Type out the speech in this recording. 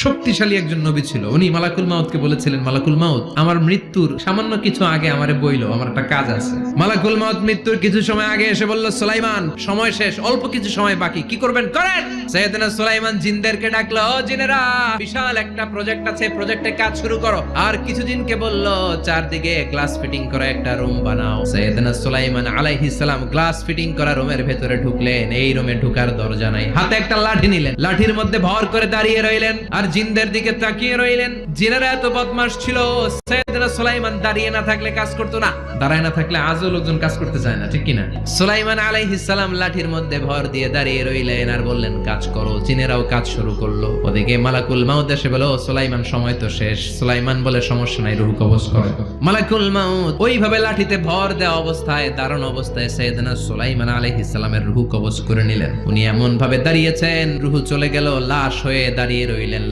শক্তিশালী একজন নবী ছিল। উনি মালাকুল মাউতকে বলেছিলেন, মালাকুল মাউত, আমার মৃত্যুর সামান্য কিছু আগে আমারে বইলো, আমার একটা কাজ আছে। মালাকুল মাউত মৃত্যুর কিছু সময় আগে এসে বলল, সুলাইমান সময় শেষ, অল্প কিছু সময় বাকি, কি করবেন করেন। সাইয়েদনা সুলাইমান জিনদেরকে ডাকলো, ও জিনেরা, বিশাল একটা প্রজেক্ট আছে, প্রজেক্টে কাজ শুরু করো। আর কিছু জিনকে বলল, চারদিকে গ্লাস ফিটিং করা একটা রুম বানাও। সাইয়েদনা সুলাইমান আলাইহিস সালাম গ্লাস ফিটিং করা রুমের ভেতরে ঢুকলেন। এই রুমে ঢুকার দরজা নাই, হাতে একটা লাঠি নিলেন, লাঠির মধ্যে ভর করে দাঁড়িয়ে রইলেন আর জিনদের দিকে তাকিয়ে রইলেন। জিনেরা এত বদমাশ ছিল, সাইয়েদনা সুলাইমান দাঁড়িয়ে না থাকলে কাজ করতো না, দাঁড়ায় না থাকলে আজও লোকজন কাজ করতে চায় না, ঠিক কিনা? সুলাইমান আলাইহিস সালাম লাঠির মধ্যে ভর দিয়ে দাঁড়িয়ে রইলেন আর বললেন, কাজ করো। জিনেরাও কাজ শুরু করলো। ওদিকে মালাকুল মাউত এসে বলে, ও সুলাইমান সময় তো শেষ। সুলাইমান বলে, সমস্যা নাই, রূহ কবজ করো। মালাকুল মাউত ওইভাবে লাঠিতে ভর দেওয়া অবস্থায়, দাঁড়ানো অবস্থায় সাইয়েদনা সুলাইমান আলাইহিস সালামের রূহ কবজ করে নিলেন। উনি এমন ভাবে দাঁড়িয়েছেন, রূহ চলে গেল, লাশ হয়ে দাঁড়িয়ে রইলেন।